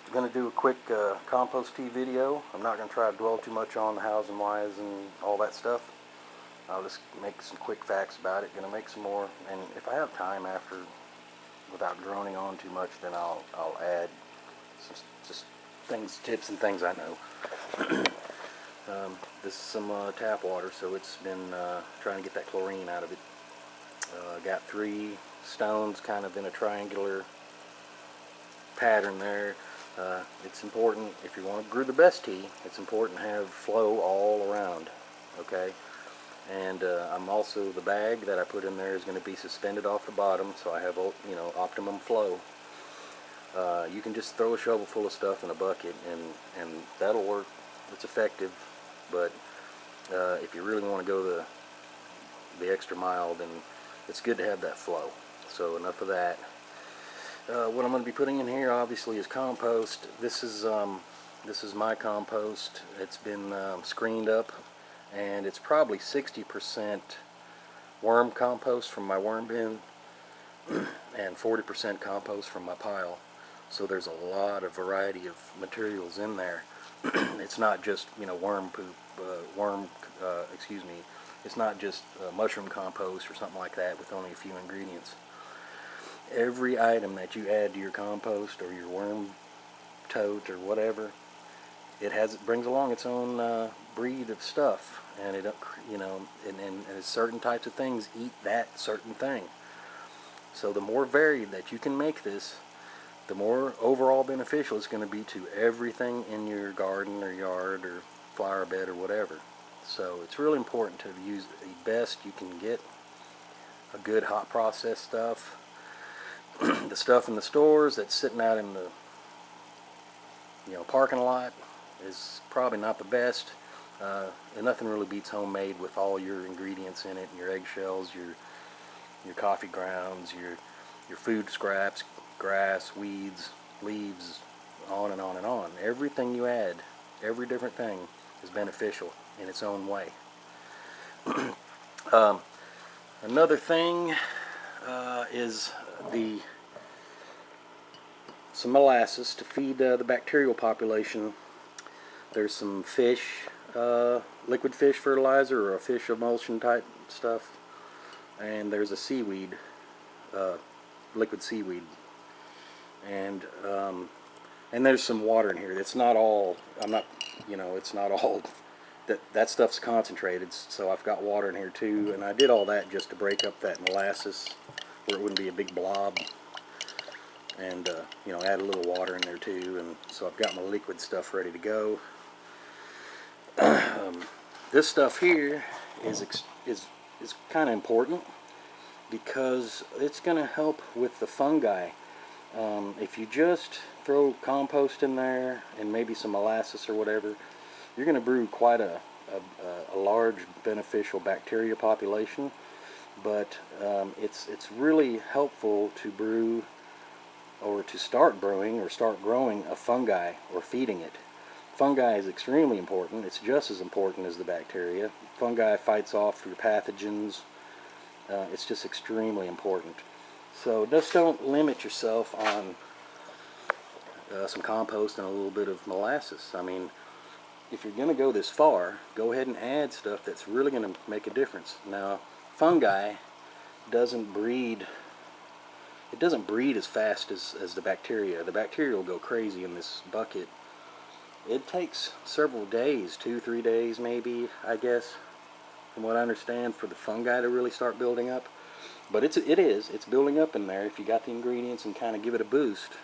I'm going to do a quick compost tea video. I'm not going to try to dwell too much on the hows and whys and all that stuff. I'll just make some quick facts about it. Going to make some more, and if I have time after, without droning on too much, then I'll add some just things, tips and things I know. This is some tap water, so it's been trying to get that chlorine out of it. Got 3 stones kind of in a triangular pattern there. It's important, if you want to brew the best tea, it's important to have flow all around, okay? And I'm also, the bag that I put in there is going to be suspended off the bottom, so I have, you know, optimum flow. You can just throw a shovel full of stuff in a bucket and that'll work. It's effective, but if you really want to go the extra mile, then it's good to have that flow. So enough of that. What I'm going to be putting in here obviously is compost. This is my compost. It's been screened up, and it's probably 60% worm compost from my worm bin and 40% compost from my pile. So there's a lot of variety of materials in there. It's not just, you know, worm poop, it's not just mushroom compost or something like that with only a few ingredients. Every item that you add to your compost or your worm tote or whatever, it brings along its own breed of stuff, and it, you know, and certain types of things eat that certain thing. So the more varied that you can make this, the more overall beneficial it's going to be to everything in your garden or yard or flower bed or whatever. So it's really important to use the best you can get, a good hot process stuff. The stuff in the stores that's sitting out in the, you know, parking lot is probably not the best. And nothing really beats homemade with all your ingredients in it, your eggshells, your coffee grounds, your food scraps, grass, weeds, leaves, on and on and on. Everything you add, every different thing is beneficial in its own way. Another thing is some molasses to feed the bacterial population. There's some fish, liquid fish fertilizer or a fish emulsion type stuff, and there's a seaweed, liquid seaweed, and there's some water in here. It's not all, it's not all, that stuff's concentrated, so I've got water in here too, and I did all that just to break up that molasses where it wouldn't be a big blob, and you know, add a little water in there too, and so I've got my liquid stuff ready to go. This stuff here is kind of important because it's going to help with the fungi. If you just throw compost in there and maybe some molasses or whatever, you're going to brew quite a large beneficial bacteria population, but it's really helpful to brew or to start brewing or start growing a fungi or feeding it. Fungi is extremely important. It's just as important as the bacteria. Fungi fights off your pathogens. It's just extremely important. So just don't limit yourself on some compost and a little bit of molasses. I mean, if you're going to go this far, go ahead and add stuff that's really going to make a difference. Now, fungi doesn't breed as fast as the bacteria. The bacteria will go crazy in this bucket. It takes several days, 2-3 days maybe, I guess, from what I understand, for the fungi to really start building up. But it's building up in there if you got the ingredients and kind of give it a boost.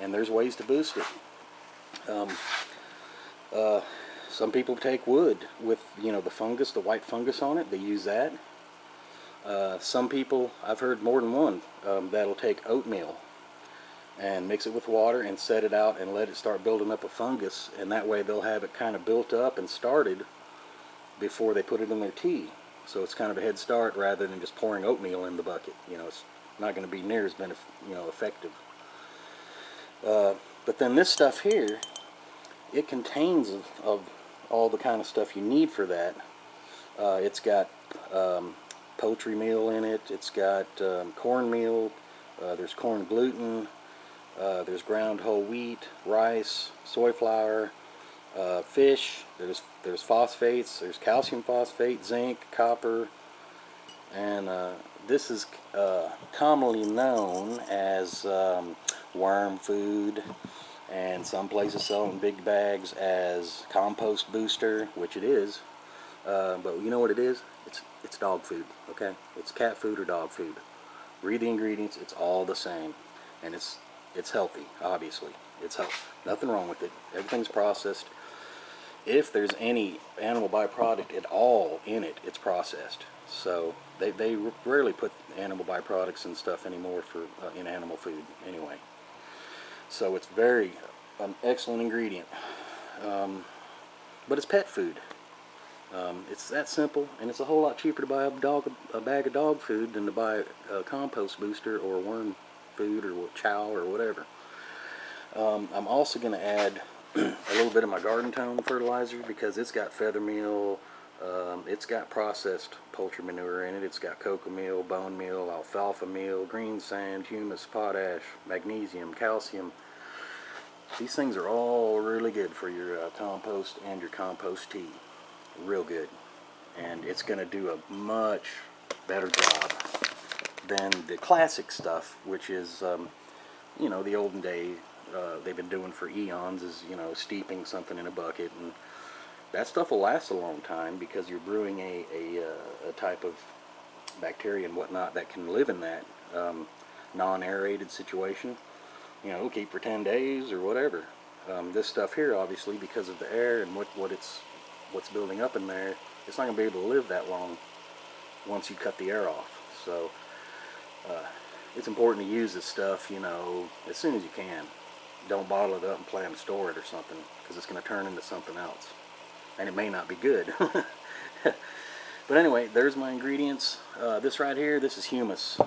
And there's ways to boost it. Some people take wood with, you know, the fungus, the white fungus on it. They use that. Some people, I've heard more than one, that'll take oatmeal and mix it with water and set it out and let it start building up a fungus, and that way they'll have it kind of built up and started before they put it in their tea. So it's kind of a head start rather than just pouring oatmeal in the bucket. You know, it's not going to be near as effective. But then this stuff here, it contains of all the kind of stuff you need for that. It's got poultry meal in it. It's got cornmeal. There's corn gluten. There's ground whole wheat, rice, soy flour, fish. There's phosphates. There's calcium phosphate, zinc, copper, and this is commonly known as worm food, and some places sell in big bags as compost booster, which it is. But you know what it is? It's dog food. Okay, it's cat food or dog food. Read the ingredients. It's all the same, and it's healthy. Obviously, it's healthy. Nothing wrong with it. Everything's processed. If there's any animal byproduct at all in it, it's processed. So they rarely put animal byproducts and stuff anymore for in animal food anyway. So it's very excellent ingredient. But it's pet food. It's that simple, and it's a whole lot cheaper to buy a bag of dog food than to buy a compost booster or worm food or chow or whatever. I'm also going to add a little bit of my garden tone fertilizer because it's got feather meal, it's got processed poultry manure in it, it's got cocoa meal, bone meal, alfalfa meal, green sand, humus, potash, magnesium, calcium. These things are all really good for your compost and your compost tea. Real good. And it's going to do a much better job than the classic stuff, which is, you know, the olden day they've been doing for eons, is, you know, steeping something in a bucket. And that stuff will last a long time because you're brewing a type of bacteria and whatnot that can live in that non-aerated situation. You know, it'll keep for 10 days or whatever. This stuff here, obviously, because of the air and what's building up in there, it's not going to be able to live that long once you cut the air off. So it's important to use this stuff, you know, as soon as you can. Don't bottle it up and plan to store it or something, because it's going to turn into something else, and it may not be good. But anyway, there's my ingredients. This right here, this is humus.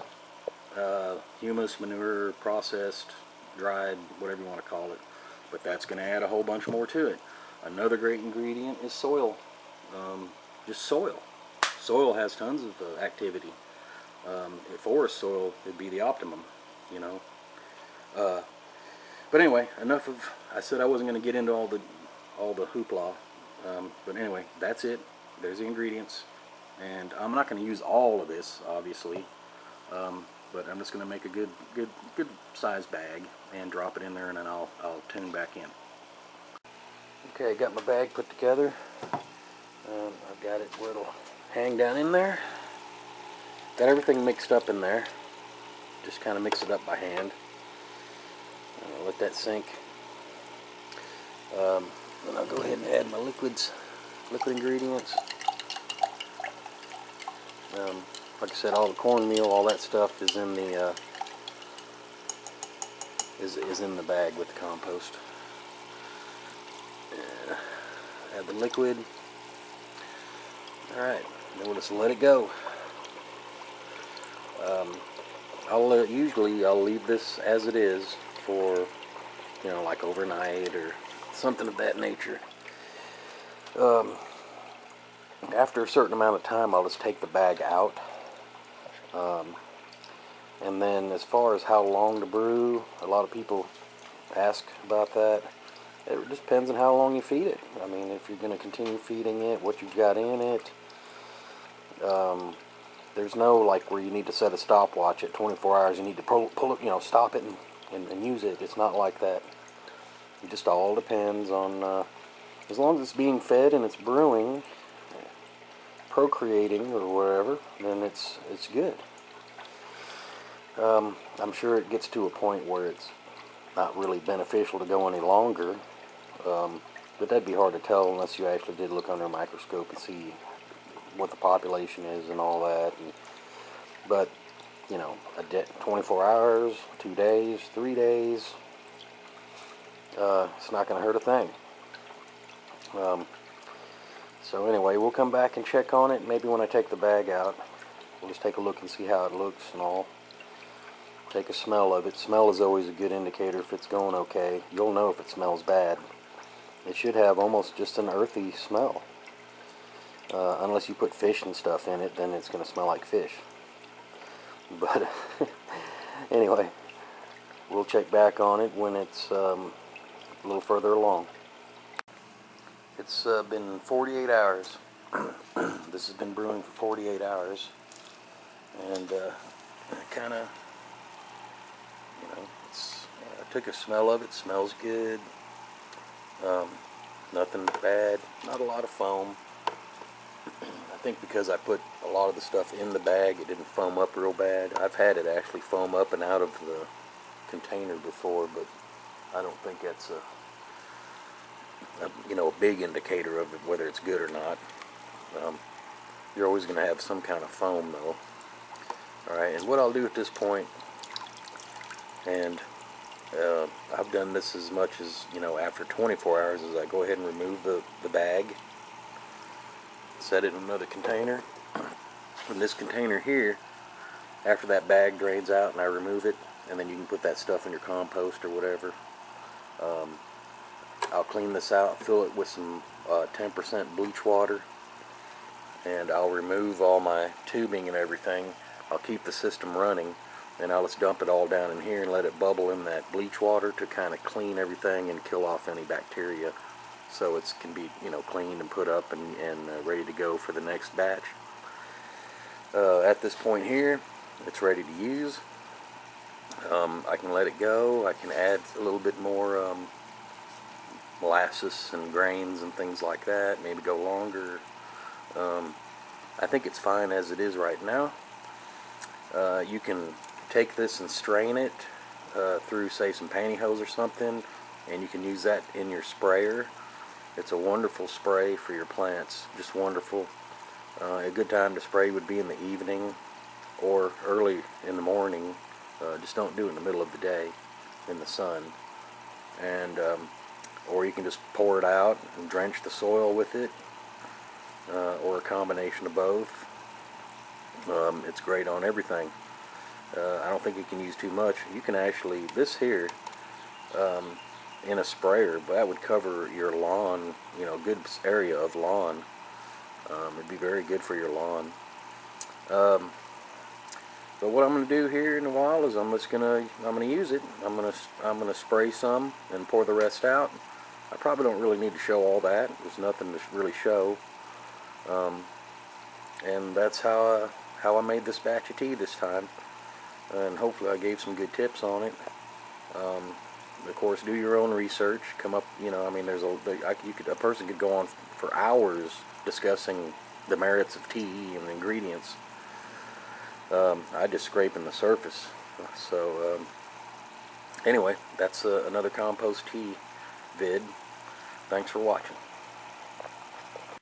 Humus, manure, processed, dried, whatever you want to call it. But that's going to add a whole bunch more to it. Another great ingredient is soil. Just soil. Soil has tons of activity. Forest soil would be the optimum, you know. But anyway, enough of. I said I wasn't going to get into all the hoopla. But anyway, that's it. There's the ingredients, and I'm not going to use all of this, obviously. But I'm just going to make a good size bag and drop it in there, and then I'll tune back in. Okay, I got my bag put together. I've got it where it'll hang down in there. Got everything mixed up in there. Just kind of mix it up by hand. Let that sink. Then I'll go ahead and add my liquid ingredients. Like I said, all the cornmeal, all that stuff is in the is in the bag with the compost. Add the liquid. All right, then we'll just let it go. Usually I'll leave this as it is for, you know, like overnight or something of that nature. After a certain amount of time, I'll just take the bag out. And then as far as how long to brew, a lot of people ask about that. It just depends on how long you feed it. I mean, if you're going to continue feeding it, what you've got in it. There's no like where you need to set a stopwatch at 24 hours. You need to pull it, you know, stop it and use it. It's not like that. It just all depends on as long as it's being fed and it's brewing, procreating or whatever, then it's good. I'm sure it gets to a point where it's not really beneficial to go any longer, but that'd be hard to tell unless you actually did look under a microscope and see what the population is and all that. But you know, 24 hours, 2 days, 3 days, it's not going to hurt a thing. So anyway, we'll come back and check on it. Maybe when I take the bag out, we'll just take a look and see how it looks and all. Take a smell of it. Smell is always a good indicator if it's going okay. You'll know if it smells bad. It should have almost just an earthy smell. Unless you put fish and stuff in it, then it's going to smell like fish. But anyway, we'll check back on it when it's a little further along. It's been 48 hours. This has been brewing for 48 hours, and kind of, I took a smell of it. Smells good. Nothing bad. Not a lot of foam. I think because I put a lot of the stuff in the bag, it didn't foam up real bad. I've had it actually foam up and out of the container before, but I don't think that's a big indicator of whether it's good or not. You're always going to have some kind of foam though. Alright, and what I'll do at this point, and I've done this as much as, after 24 hours, is I go ahead and remove the bag, set it in another container. In this container here, after that bag drains out and I remove it, and then you can put that stuff in your compost or whatever, I'll clean this out, fill it with some 10% bleach water, and I'll remove all my tubing and everything. I'll keep the system running, and I'll just dump it all down in here and let it bubble in that bleach water to kind of clean everything and kill off any bacteria, so it can be cleaned and put up and ready to go for the next batch. At this point here, it's ready to use. I can let it go. I can add a little bit more molasses and grains and things like that, maybe go longer. I think it's fine as it is right now. You can take this and strain it through, say, some pantyhose or something, and you can use that in your sprayer. It's a wonderful spray for your plants, just wonderful. A good time to spray would be in the evening or early in the morning. Just don't do it in the middle of the day in the sun. And or you can just pour it out and drench the soil with it, or a combination of both. It's great on everything. I don't think you can use too much. You can actually, this here, in a sprayer, but that would cover your lawn, a good area of lawn. It'd be very good for your lawn. But what I'm going to do here in a while is I'm going to use it. I'm going to spray some and pour the rest out. I probably don't really need to show all that. There's nothing to really show. And that's how I made this batch of tea this time. And hopefully I gave some good tips on it. Of course, do your own research. Come up, a person could go on for hours discussing the merits of tea and the ingredients. I just scraping the surface. So anyway, that's another compost tea vid. Thanks for watching.